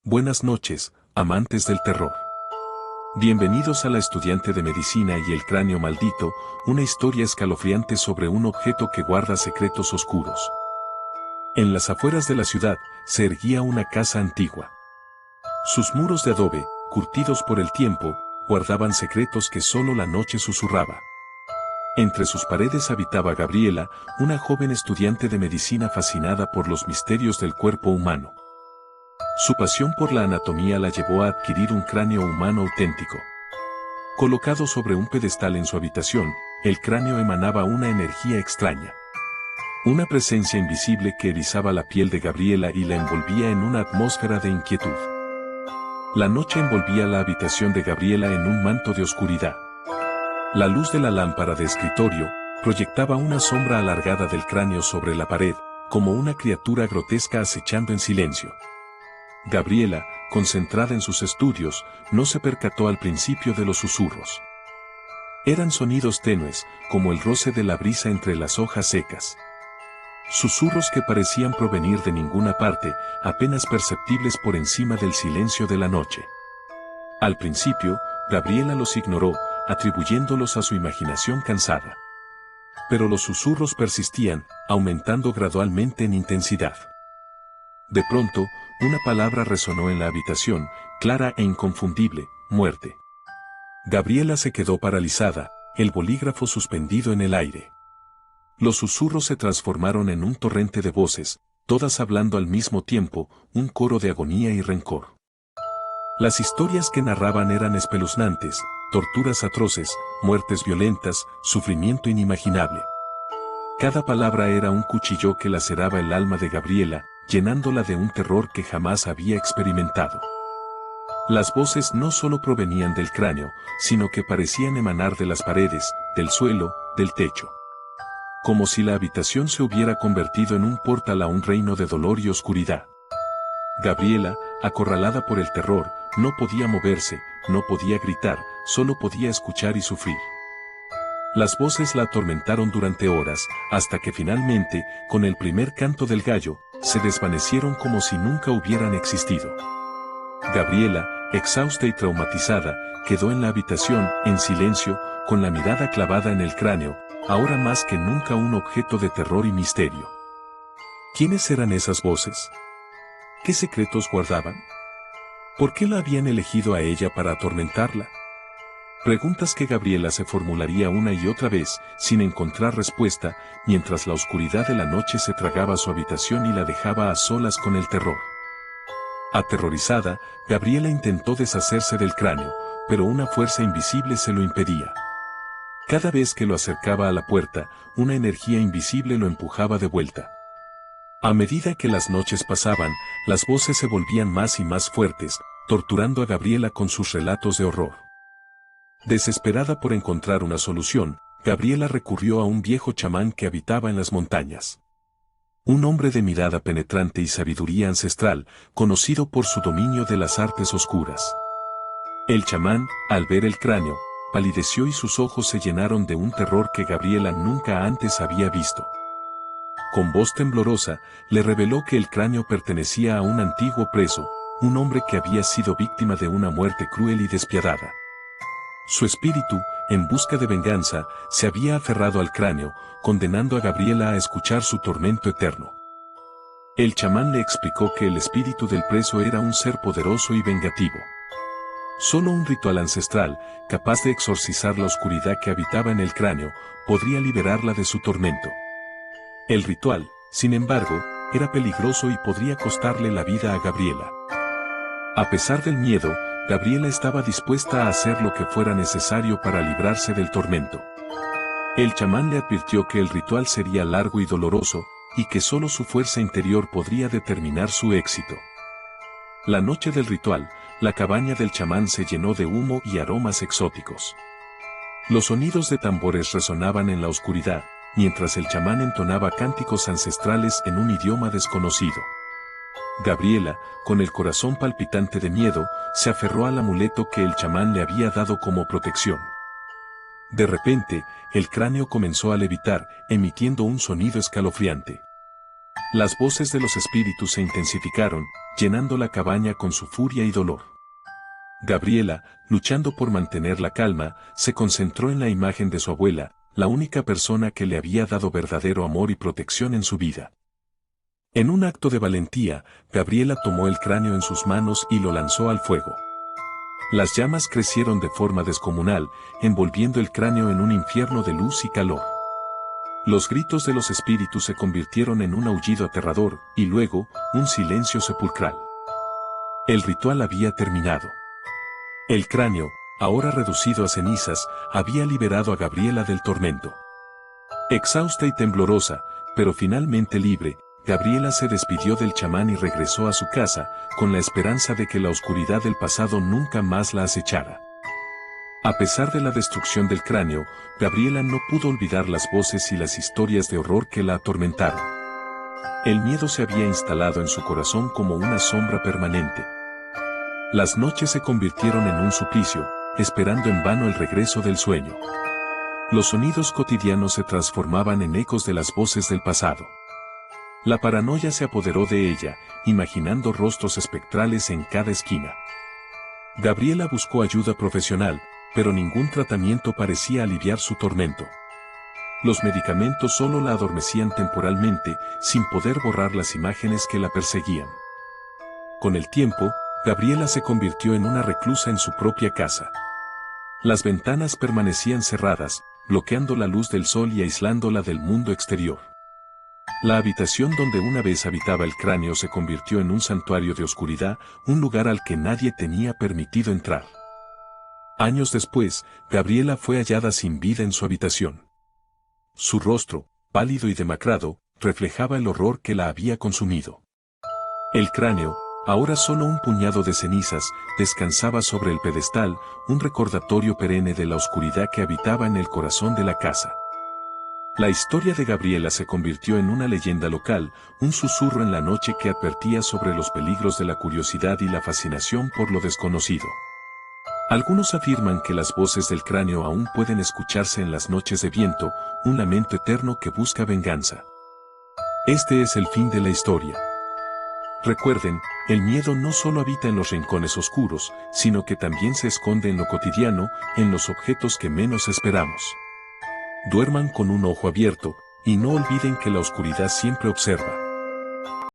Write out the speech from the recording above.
Buenas noches, amantes del terror. Bienvenidos a La estudiante de medicina y el cráneo maldito, una historia escalofriante sobre un objeto que guarda secretos oscuros. En las afueras de la ciudad, se erguía una casa antigua. Sus muros de adobe, curtidos por el tiempo, guardaban secretos que solo la noche susurraba. Entre sus paredes habitaba Gabriela, una joven estudiante de medicina fascinada por los misterios del cuerpo humano. Su pasión por la anatomía la llevó a adquirir un cráneo humano auténtico. Colocado sobre un pedestal en su habitación, el cráneo emanaba una energía extraña. Una presencia invisible que erizaba la piel de Gabriela y la envolvía en una atmósfera de inquietud. La noche envolvía la habitación de Gabriela en un manto de oscuridad. La luz de la lámpara de escritorio proyectaba una sombra alargada del cráneo sobre la pared, como una criatura grotesca acechando en silencio. Gabriela, concentrada en sus estudios, no se percató al principio de los susurros. Eran sonidos tenues, como el roce de la brisa entre las hojas secas. Susurros que parecían provenir de ninguna parte, apenas perceptibles por encima del silencio de la noche. Al principio, Gabriela los ignoró, atribuyéndolos a su imaginación cansada. Pero los susurros persistían, aumentando gradualmente en intensidad. De pronto, una palabra resonó en la habitación, clara e inconfundible: muerte. Gabriela se quedó paralizada, el bolígrafo suspendido en el aire. Los susurros se transformaron en un torrente de voces, todas hablando al mismo tiempo, un coro de agonía y rencor. Las historias que narraban eran espeluznantes: torturas atroces, muertes violentas, sufrimiento inimaginable. Cada palabra era un cuchillo que laceraba el alma de Gabriela, llenándola de un terror que jamás había experimentado. Las voces no solo provenían del cráneo, sino que parecían emanar de las paredes, del suelo, del techo. Como si la habitación se hubiera convertido en un portal a un reino de dolor y oscuridad. Gabriela, acorralada por el terror, no podía moverse, no podía gritar, solo podía escuchar y sufrir. Las voces la atormentaron durante horas, hasta que finalmente, con el primer canto del gallo, se desvanecieron como si nunca hubieran existido. Gabriela, exhausta y traumatizada, quedó en la habitación, en silencio, con la mirada clavada en el cráneo, ahora más que nunca un objeto de terror y misterio. ¿Quiénes eran esas voces? ¿Qué secretos guardaban? ¿Por qué la habían elegido a ella para atormentarla? Preguntas que Gabriela se formularía una y otra vez, sin encontrar respuesta, mientras la oscuridad de la noche se tragaba su habitación y la dejaba a solas con el terror. Aterrorizada, Gabriela intentó deshacerse del cráneo, pero una fuerza invisible se lo impedía. Cada vez que lo acercaba a la puerta, una energía invisible lo empujaba de vuelta. A medida que las noches pasaban, las voces se volvían más y más fuertes, torturando a Gabriela con sus relatos de horror. Desesperada por encontrar una solución, Gabriela recurrió a un viejo chamán que habitaba en las montañas. Un hombre de mirada penetrante y sabiduría ancestral, conocido por su dominio de las artes oscuras. El chamán, al ver el cráneo, palideció y sus ojos se llenaron de un terror que Gabriela nunca antes había visto. Con voz temblorosa, le reveló que el cráneo pertenecía a un antiguo preso, un hombre que había sido víctima de una muerte cruel y despiadada. Su espíritu, en busca de venganza, se había aferrado al cráneo, condenando a Gabriela a escuchar su tormento eterno. El chamán le explicó que el espíritu del preso era un ser poderoso y vengativo. Solo un ritual ancestral, capaz de exorcizar la oscuridad que habitaba en el cráneo, podría liberarla de su tormento. El ritual, sin embargo, era peligroso y podría costarle la vida a Gabriela. A pesar del miedo, Gabriela estaba dispuesta a hacer lo que fuera necesario para librarse del tormento. El chamán le advirtió que el ritual sería largo y doloroso, y que solo su fuerza interior podría determinar su éxito. La noche del ritual, la cabaña del chamán se llenó de humo y aromas exóticos. Los sonidos de tambores resonaban en la oscuridad, mientras el chamán entonaba cánticos ancestrales en un idioma desconocido. Gabriela, con el corazón palpitante de miedo, se aferró al amuleto que el chamán le había dado como protección. De repente, el cráneo comenzó a levitar, emitiendo un sonido escalofriante. Las voces de los espíritus se intensificaron, llenando la cabaña con su furia y dolor. Gabriela, luchando por mantener la calma, se concentró en la imagen de su abuela, la única persona que le había dado verdadero amor y protección en su vida. En un acto de valentía, Gabriela tomó el cráneo en sus manos y lo lanzó al fuego. Las llamas crecieron de forma descomunal, envolviendo el cráneo en un infierno de luz y calor. Los gritos de los espíritus se convirtieron en un aullido aterrador, y luego, un silencio sepulcral. El ritual había terminado. El cráneo, ahora reducido a cenizas, había liberado a Gabriela del tormento. Exhausta y temblorosa, pero finalmente libre, Gabriela se despidió del chamán y regresó a su casa, con la esperanza de que la oscuridad del pasado nunca más la acechara. A pesar de la destrucción del cráneo, Gabriela no pudo olvidar las voces y las historias de horror que la atormentaron. El miedo se había instalado en su corazón como una sombra permanente. Las noches se convirtieron en un suplicio, esperando en vano el regreso del sueño. Los sonidos cotidianos se transformaban en ecos de las voces del pasado. La paranoia se apoderó de ella, imaginando rostros espectrales en cada esquina. Gabriela buscó ayuda profesional, pero ningún tratamiento parecía aliviar su tormento. Los medicamentos solo la adormecían temporalmente, sin poder borrar las imágenes que la perseguían. Con el tiempo, Gabriela se convirtió en una reclusa en su propia casa. Las ventanas permanecían cerradas, bloqueando la luz del sol y aislándola del mundo exterior. La habitación donde una vez habitaba el cráneo se convirtió en un santuario de oscuridad, un lugar al que nadie tenía permitido entrar. Años después, Gabriela fue hallada sin vida en su habitación. Su rostro, pálido y demacrado, reflejaba el horror que la había consumido. El cráneo, ahora solo un puñado de cenizas, descansaba sobre el pedestal, un recordatorio perenne de la oscuridad que habitaba en el corazón de la casa. La historia de Gabriela se convirtió en una leyenda local, un susurro en la noche que advertía sobre los peligros de la curiosidad y la fascinación por lo desconocido. Algunos afirman que las voces del cráneo aún pueden escucharse en las noches de viento, un lamento eterno que busca venganza. Este es el fin de la historia. Recuerden, el miedo no solo habita en los rincones oscuros, sino que también se esconde en lo cotidiano, en los objetos que menos esperamos. Duerman con un ojo abierto, y no olviden que la oscuridad siempre observa.